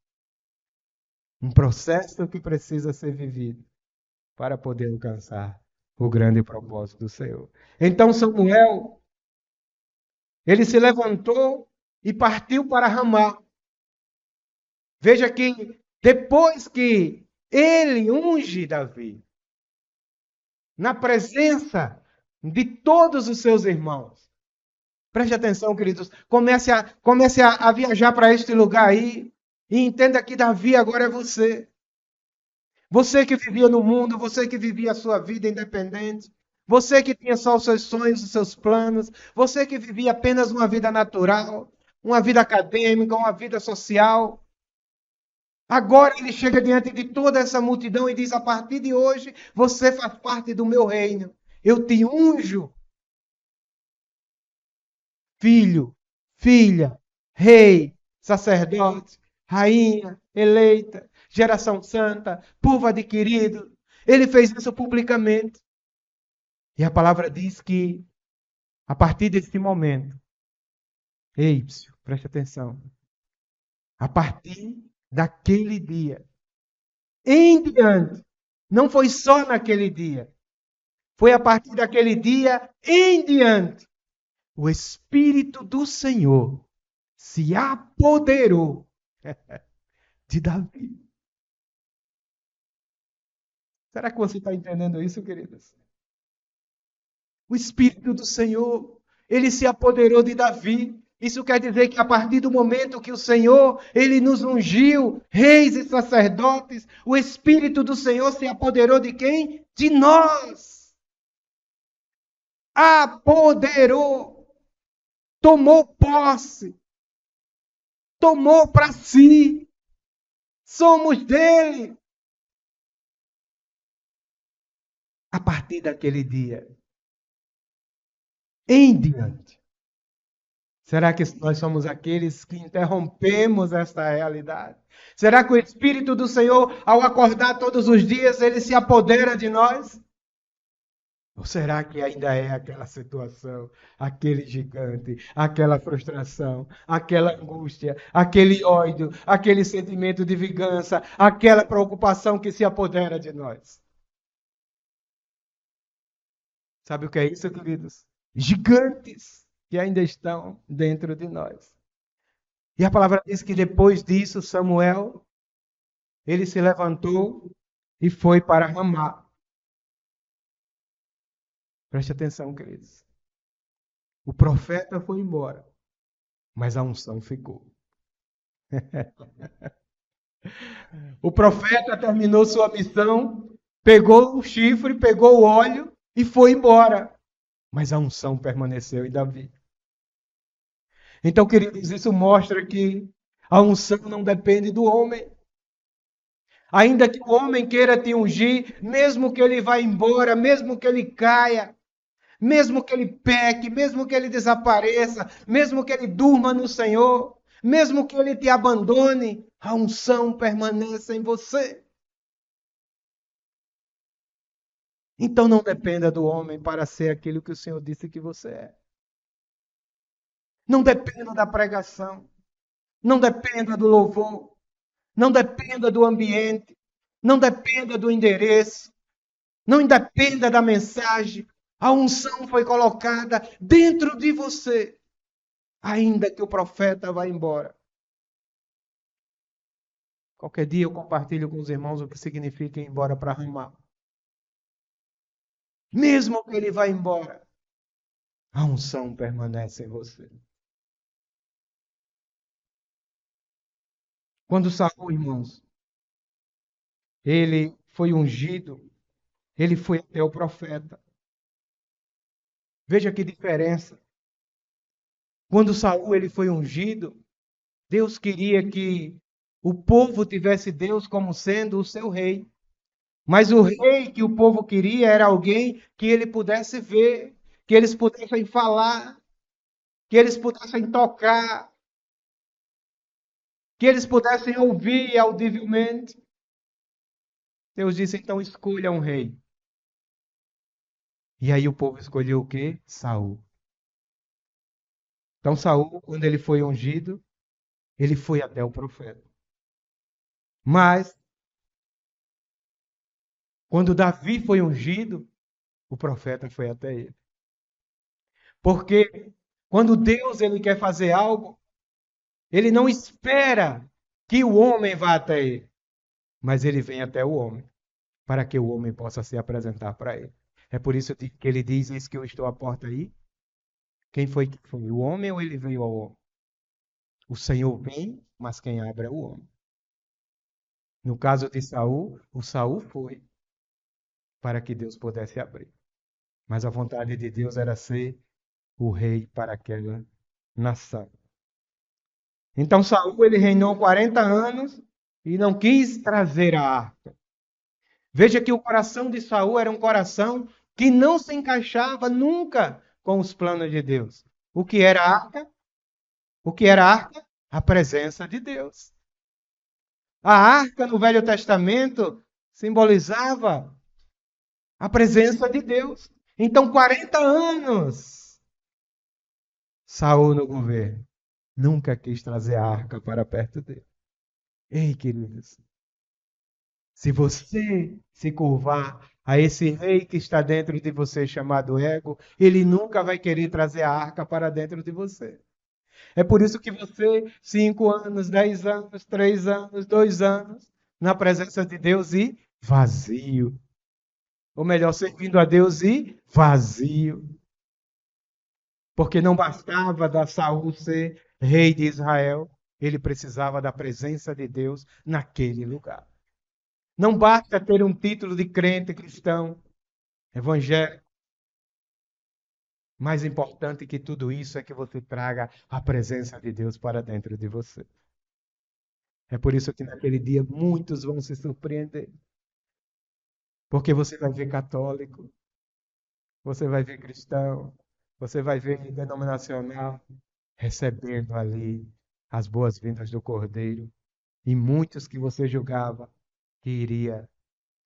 Um processo que precisa ser vivido para poder alcançar o grande propósito do Senhor. Então Samuel, ele se levantou e partiu para Ramá. Veja que depois que ele unge Davi, na presença de todos os seus irmãos. Preste atenção, queridos. Comece a viajar para este lugar aí e entenda que Davi agora é você. Você que vivia no mundo, você que vivia a sua vida independente, você que tinha só os seus sonhos, os seus planos, você que vivia apenas uma vida natural, uma vida acadêmica, uma vida social. Agora ele chega diante de toda essa multidão e diz: a partir de hoje, você faz parte do meu reino. Eu te unjo filho, filha, rei, sacerdote, rainha, eleita, geração santa, povo adquirido. Ele fez isso publicamente. E a palavra diz que, a partir desse momento, ei, preste atenção, a partir daquele dia, em diante, não foi só naquele dia, foi a partir daquele dia em diante, o Espírito do Senhor se apoderou de Davi. Será que você está entendendo isso, queridos? O Espírito do Senhor, ele se apoderou de Davi. Isso quer dizer que a partir do momento que o Senhor, ele nos ungiu, reis e sacerdotes, o Espírito do Senhor se apoderou de quem? De nós. Apoderou, tomou posse, tomou para si. Somos dele. A partir daquele dia, em diante. Será que nós somos aqueles que interrompemos esta realidade? Será que o Espírito do Senhor, ao acordar todos os dias, ele se apodera de nós? Ou será que ainda é aquela situação, aquele gigante, aquela frustração, aquela angústia, aquele ódio, aquele sentimento de vingança, aquela preocupação que se apodera de nós? Sabe o que é isso, queridos? Gigantes que ainda estão dentro de nós. E a palavra diz que depois disso, Samuel, ele se levantou e foi para Ramá. Preste atenção, queridos. O profeta foi embora, mas a unção ficou. O profeta terminou sua missão, pegou o chifre, pegou o óleo e foi embora. Mas a unção permaneceu em Davi. Então, queridos, isso mostra que a unção não depende do homem. Ainda que o homem queira te ungir, mesmo que ele vá embora, mesmo que ele caia, mesmo que ele peque, mesmo que ele desapareça, mesmo que ele durma no Senhor, mesmo que ele te abandone, a unção permanece em você. Então não dependa do homem para ser aquilo que o Senhor disse que você é. Não dependa da pregação. Não dependa do louvor. Não dependa do ambiente. Não dependa do endereço. Não dependa da mensagem. A unção foi colocada dentro de você. Ainda que o profeta vá embora. Qualquer dia eu compartilho com os irmãos o que significa ir embora para Ramá. Mesmo que ele vá embora, a unção permanece em você. Quando Saul, irmãos, ele foi ungido, ele foi até o profeta. Veja que diferença. Quando Saul ele foi ungido, Deus queria que o povo tivesse Deus como sendo o seu rei. Mas o rei que o povo queria era alguém que ele pudesse ver, que eles pudessem falar, que eles pudessem tocar, que eles pudessem ouvir audivelmente. Deus disse, então escolha um rei. E aí o povo escolheu o quê? Saul. Então Saul, quando ele foi ungido, ele foi até o profeta. Mas, quando Davi foi ungido, o profeta foi até ele. Porque quando Deus ele quer fazer algo, ele não espera que o homem vá até ele, mas ele vem até o homem, para que o homem possa se apresentar para ele. É por isso que ele diz, eis que eu estou à porta aí. Quem foi que foi? O homem ou ele veio ao homem? O Senhor vem, mas quem abre é o homem. No caso de Saul, o Saul foi para que Deus pudesse abrir. Mas a vontade de Deus era ser o rei para aquela nação. Então Saul ele reinou 40 anos e não quis trazer a arca. Veja que o coração de Saul era um coração que não se encaixava nunca com os planos de Deus. O que era a arca? O que era a arca? A presença de Deus. A arca no Velho Testamento simbolizava a presença de Deus. Então, 40 anos, Saul no governo nunca quis trazer a arca para perto dele. Ei, queridos, se você se curvar a esse rei que está dentro de você chamado ego, ele nunca vai querer trazer a arca para dentro de você. É por isso que você, 5 anos, 10 anos, 3 anos, 2 anos, na presença de Deus e vazio. Ou melhor, servindo a Deus e vazio. Porque não bastava da Saul ser rei de Israel, ele precisava da presença de Deus naquele lugar. Não basta ter um título de crente cristão, evangélico. Mais importante que tudo isso é que você traga a presença de Deus para dentro de você. É por isso que naquele dia muitos vão se surpreender. Porque você vai ver católico, você vai ver cristão, você vai ver denominacional recebendo ali as boas-vindas do Cordeiro. E muitos que você julgava que iria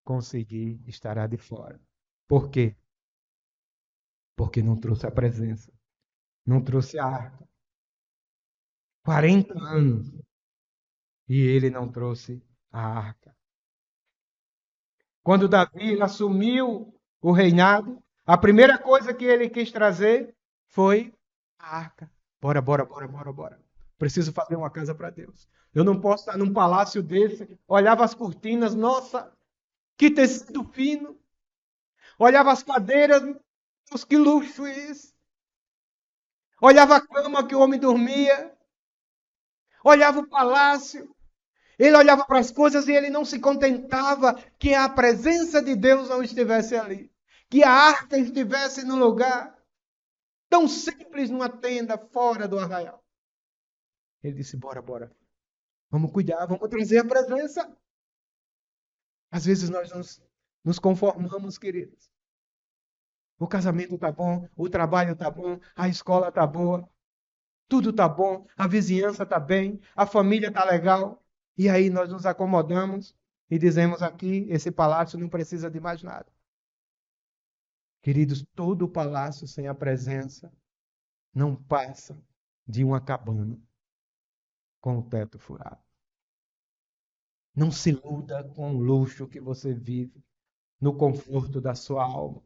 conseguir estará de fora. Por quê? Porque não trouxe a presença, não trouxe a arca. 40 anos e ele não trouxe a arca. Quando Davi assumiu o reinado, a primeira coisa que ele quis trazer foi a arca. Bora, bora, bora, bora, bora. Preciso fazer uma casa para Deus. Eu não posso estar num palácio desse. Olhava as cortinas, nossa, que tecido fino. Olhava as cadeiras, Deus, que luxo isso. Olhava a cama que o homem dormia. Olhava o palácio. Ele olhava para as coisas e ele não se contentava que a presença de Deus não estivesse ali. Que a arca estivesse no lugar tão simples, numa tenda fora do arraial. Ele disse, bora, bora. Vamos cuidar, vamos trazer a presença. Às vezes nós nos conformamos, queridos. O casamento está bom, o trabalho está bom, a escola está boa, tudo está bom, a vizinhança está bem, a família está legal. E aí nós nos acomodamos e dizemos aqui, esse palácio não precisa de mais nada. Queridos, todo palácio sem a presença não passa de uma cabana com o teto furado. Não se iluda com o luxo que você vive, no conforto da sua alma.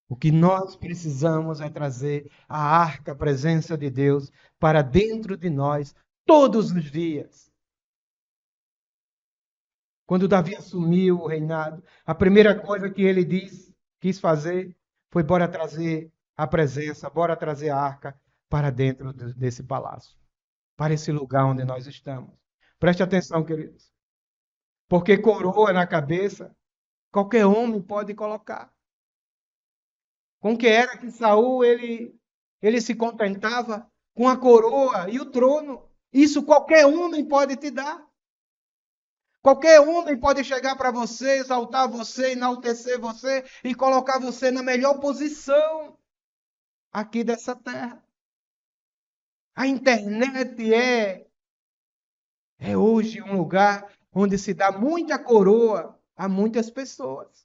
O que nós precisamos é trazer a arca, a presença de Deus, para dentro de nós todos os dias. Quando Davi assumiu o reinado, a primeira coisa que ele quis fazer foi bora trazer a presença, bora trazer a arca para dentro desse palácio, para esse lugar onde nós estamos. Preste atenção, queridos. Porque coroa na cabeça, qualquer homem pode colocar. Com que era que Saul ele se contentava com a coroa e o trono. Isso qualquer homem pode te dar. Qualquer homem pode chegar para você, exaltar você, enaltecer você e colocar você na melhor posição aqui dessa terra. A internet é hoje um lugar onde se dá muita coroa a muitas pessoas.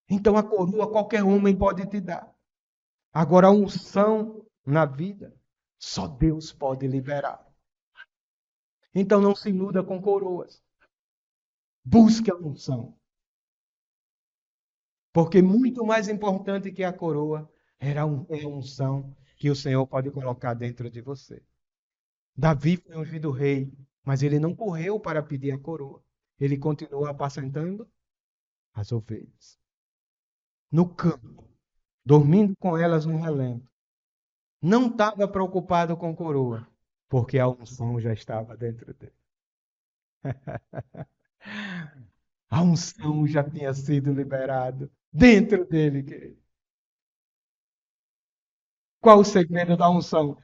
Então a coroa qualquer homem pode te dar. Agora a unção na vida, só Deus pode liberar. Então não se iluda com coroas. Busque a unção. Porque muito mais importante que a coroa é a unção que o Senhor pode colocar dentro de você. Davi foi ungido rei, mas ele não correu para pedir a coroa. Ele continuou apacentando as ovelhas. No campo, dormindo com elas no relento. Não estava preocupado com coroa, porque a unção já estava dentro dele. A unção já tinha sido liberada dentro dele, querido. Qual o segredo da unção?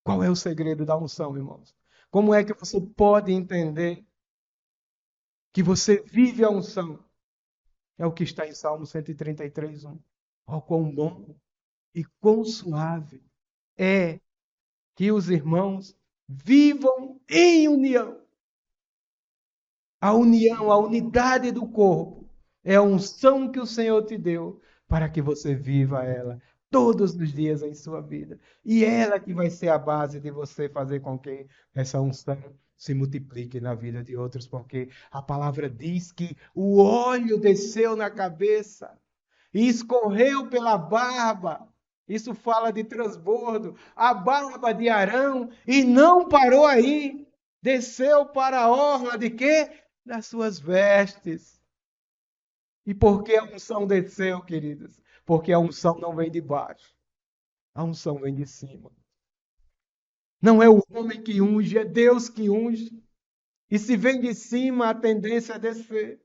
Qual é o segredo da unção, irmãos? Como é que você pode entender que você vive a unção? É o que está em Salmo 133, 1. Ó, quão bom e quão suave é que os irmãos vivam em união. A união, a unidade do corpo é a unção que o Senhor te deu para que você viva ela todos os dias em sua vida. E ela que vai ser a base de você fazer com que essa unção se multiplique na vida de outros, porque a palavra diz que o óleo desceu na cabeça e escorreu pela barba. Isso fala de transbordo. A barba de Arão, e não parou aí. Desceu para a orla de quê? Das suas vestes. E por que a unção desceu, queridos? Porque a unção não vem de baixo. A unção vem de cima. Não é o homem que unge, é Deus que unge. E se vem de cima, a tendência é descer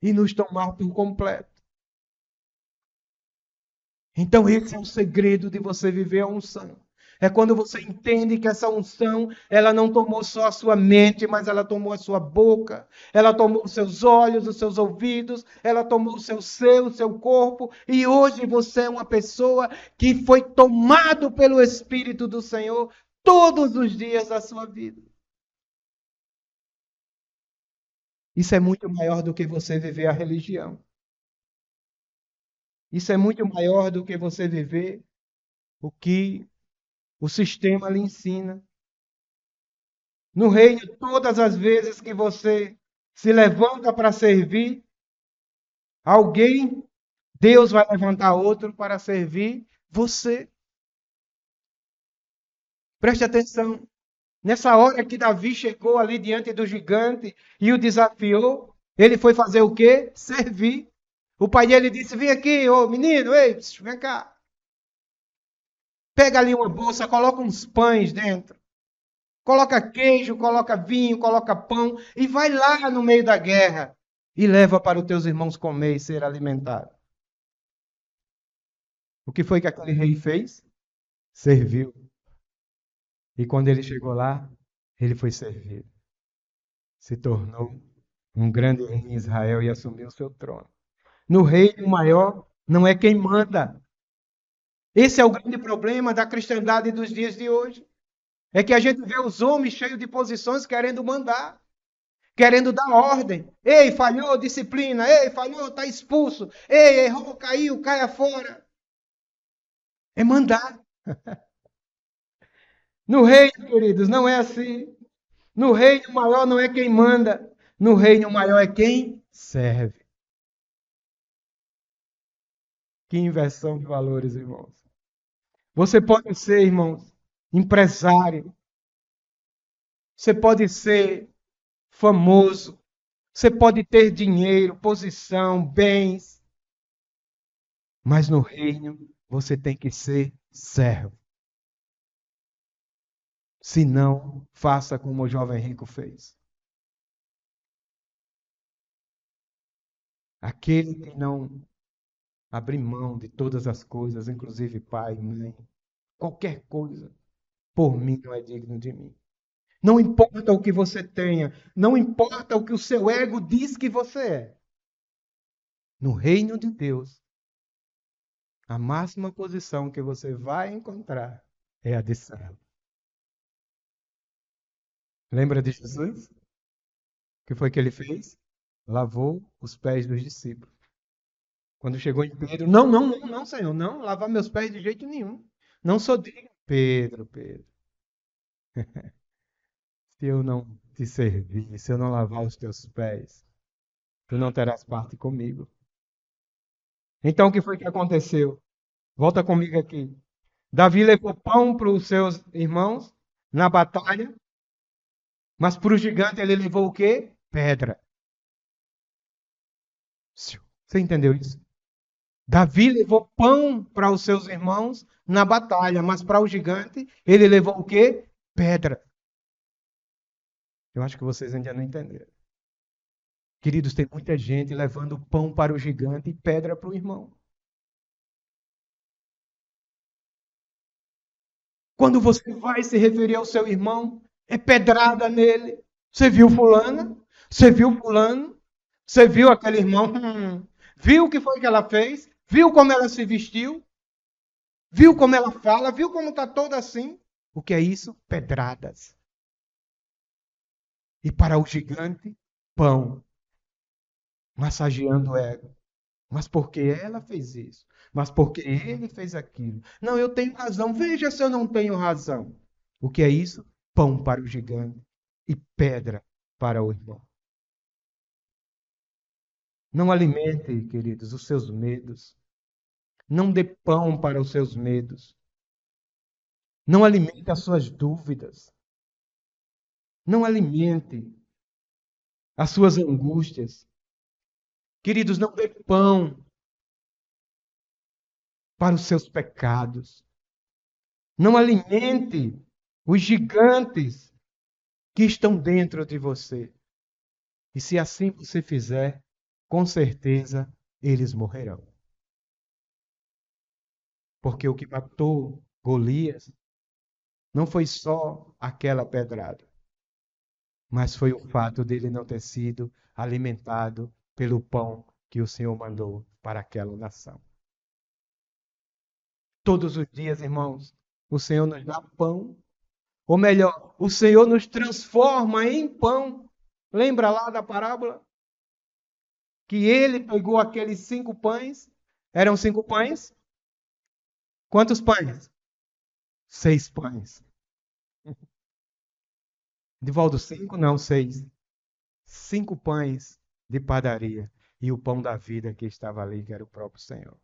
e nos tomar por completo. Então esse é o segredo de você viver a unção. É quando você entende que essa unção, ela não tomou só a sua mente, mas ela tomou a sua boca, ela tomou os seus olhos, os seus ouvidos, ela tomou o seu ser, o seu corpo, e hoje você é uma pessoa que foi tomado pelo Espírito do Senhor todos os dias da sua vida. Isso é muito maior do que você viver a religião. Isso é muito maior do que você viver o que o sistema lhe ensina. No reino, todas as vezes que você se levanta para servir alguém, Deus vai levantar outro para servir você. Preste atenção. Nessa hora que Davi chegou ali diante do gigante e o desafiou, ele foi fazer o quê? Servir. O pai dele disse: vem aqui, ô menino, ei, vem cá. Pega ali uma bolsa, coloca uns pães dentro. Coloca queijo, coloca vinho, coloca pão e vai lá no meio da guerra e leva para os teus irmãos comer e ser alimentado. O que foi que aquele rei fez? Serviu. E quando ele chegou lá, ele foi servido. Se tornou um grande rei em Israel e assumiu o seu trono. No reino maior, não é quem manda. Esse é o grande problema da cristandade dos dias de hoje. É que a gente vê os homens cheios de posições querendo mandar, querendo dar ordem. Ei, falhou, disciplina. Ei, falhou, está expulso. Ei, errou, caiu, caia fora. É mandar. No reino, queridos, não é assim. No reino maior não é quem manda. No reino maior é quem serve. Que inversão de valores, irmãos. Você pode ser, irmãos, empresário. Você pode ser famoso. Você pode ter dinheiro, posição, bens. Mas no reino você tem que ser servo. Se não, faça como o jovem rico fez. Aquele que não abrir mão de todas as coisas, inclusive pai, mãe, qualquer coisa, por mim não é digno de mim. Não importa o que você tenha, não importa o que o seu ego diz que você é. No reino de Deus, a máxima posição que você vai encontrar é a de servo. Lembra de Jesus? O que foi que ele fez? Lavou os pés dos discípulos. Quando chegou em Pedro, não, Senhor, não, lavar meus pés de jeito nenhum. Não sou digno. Pedro. Se eu não te servir, se eu não lavar os teus pés, tu não terás parte comigo. Então o que foi que aconteceu? Volta comigo aqui. Davi levou pão para os seus irmãos na batalha, mas para o gigante ele levou o quê? Pedra. Você entendeu isso? Davi levou pão para os seus irmãos na batalha, mas para o gigante ele levou o quê? Pedra. Eu acho que vocês ainda não entenderam. Queridos, tem muita gente levando pão para o gigante e pedra para o irmão. Quando você vai se referir ao seu irmão, é pedrada nele. Você viu fulana? Você viu fulano? Você viu aquele irmão? Viu o que foi que ela fez? Viu como ela se vestiu? Viu como ela fala? Viu como está toda assim? O que é isso? Pedradas. E para o gigante, pão, massageando o ego. Mas porque ela fez isso? Mas porque ele fez aquilo? Não, eu tenho razão. Veja se eu não tenho razão. O que é isso? Pão para o gigante e pedra para o irmão. Não alimente, queridos, os seus medos. Não dê pão para os seus medos. Não alimente as suas dúvidas. Não alimente as suas angústias. Queridos, não dê pão para os seus pecados. Não alimente os gigantes que estão dentro de você. E se assim você fizer, com certeza eles morrerão. Porque o que matou Golias não foi só aquela pedrada, mas foi o fato dele não ter sido alimentado pelo pão que o Senhor mandou para aquela nação. Todos os dias, irmãos, o Senhor nos dá pão, ou melhor, o Senhor nos transforma em pão. Lembra lá da parábola? Que ele pegou aqueles 5 pães. Eram 5 pães? Quantos pães? 6 pães. Divaldo, 5? Não, 6. 5 pães de padaria. E o pão da vida que estava ali, que era o próprio Senhor.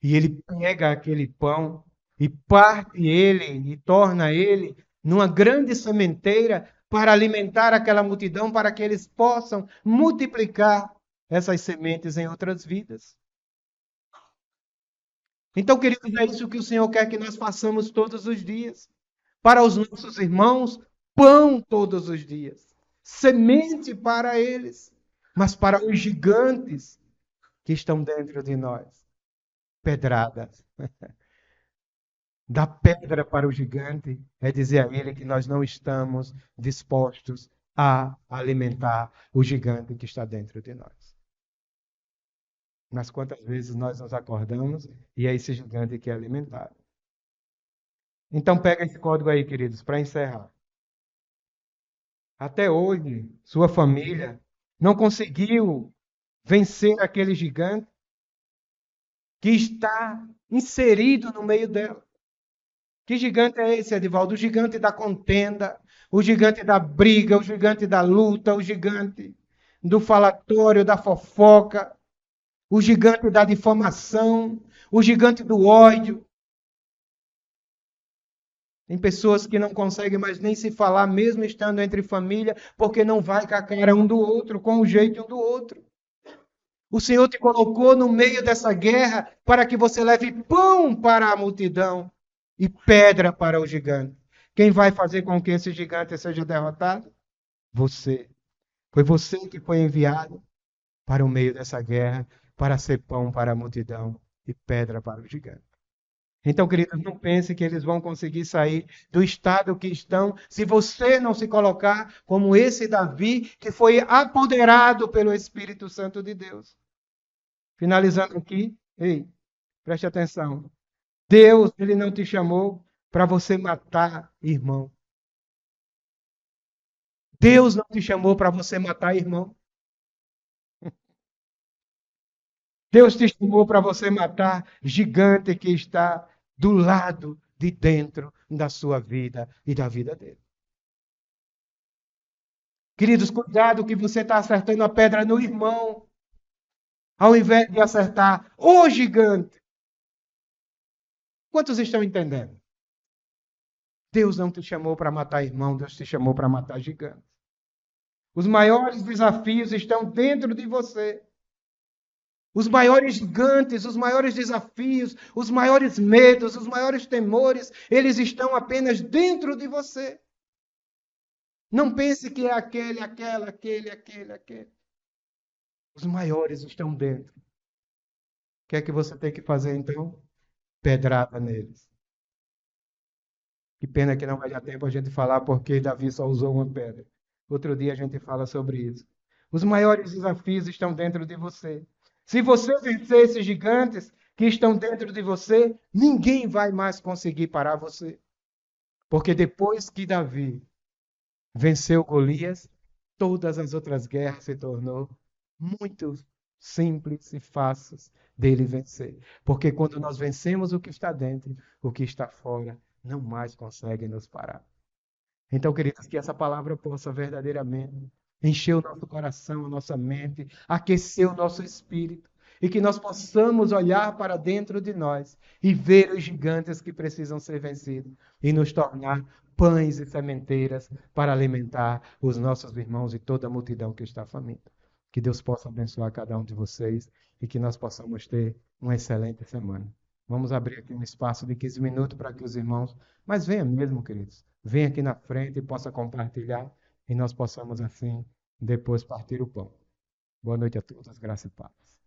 E ele pega aquele pão e parte ele e torna ele numa grande sementeira para alimentar aquela multidão, para que eles possam multiplicar essas sementes em outras vidas. Então, queridos, é isso que o Senhor quer que nós façamos todos os dias. Para os nossos irmãos, pão todos os dias. Semente para eles. Mas para os gigantes que estão dentro de nós, pedradas. Dar pedra para o gigante é dizer a ele que nós não estamos dispostos a alimentar o gigante que está dentro de nós. Mas quantas vezes nós nos acordamos e é esse gigante que é alimentado? Então pega esse código aí, queridos, para encerrar. Até hoje, sua família não conseguiu vencer aquele gigante que está inserido no meio dela. Que gigante é esse, Edivaldo? O gigante da contenda, o gigante da briga, o gigante da luta, o gigante do falatório, da fofoca, o gigante da difamação, o gigante do ódio. Tem pessoas que não conseguem mais nem se falar, mesmo estando entre família, porque não vai com a cara um do outro, com o jeito um do outro. O Senhor te colocou no meio dessa guerra para que você leve pão para a multidão e pedra para o gigante. Quem vai fazer com que esse gigante seja derrotado? Você. Foi você que foi enviado para o meio dessa guerra, para ser pão para a multidão e pedra para o gigante. Então, queridos, não pense que eles vão conseguir sair do estado que estão se você não se colocar como esse Davi que foi apoderado pelo Espírito Santo de Deus. Finalizando aqui, ei, preste atenção. Deus, ele não te chamou para você matar irmão. Deus não te chamou para você matar irmão. Deus te chamou para você matar gigante que está do lado de dentro da sua vida e da vida dele. Queridos, cuidado que você está acertando a pedra no irmão, ao invés de acertar o gigante. Quantos estão entendendo? Deus não te chamou para matar irmão, Deus te chamou para matar gigantes. Os maiores desafios estão dentro de você. Os maiores gigantes, os maiores desafios, os maiores medos, os maiores temores, eles estão apenas dentro de você. Não pense que é aquele. Os maiores estão dentro. O que é que você tem que fazer então? Pedrada neles. Que pena que não vai dar tempo a gente falar porque Davi só usou uma pedra. Outro dia a gente fala sobre isso. Os maiores desafios estão dentro de você. Se você vencer esses gigantes, que estão dentro de você, ninguém vai mais conseguir parar você. Porque depois que Davi venceu Golias, todas as outras guerras se tornou muito simples e fáceis dele vencer. Porque quando nós vencemos o que está dentro, o que está fora não mais consegue nos parar. Então, queridos, que essa palavra possa verdadeiramente encher o nosso coração, a nossa mente, aquecer o nosso espírito, e que nós possamos olhar para dentro de nós e ver os gigantes que precisam ser vencidos e nos tornar pães e sementeiras para alimentar os nossos irmãos e toda a multidão que está faminta. Que Deus possa abençoar cada um de vocês e que nós possamos ter uma excelente semana. Vamos abrir aqui um espaço de 15 minutos para que os irmãos, mas venha mesmo, queridos, venha aqui na frente e possa compartilhar e nós possamos assim depois partir o pão. Boa noite a todos, graça e paz.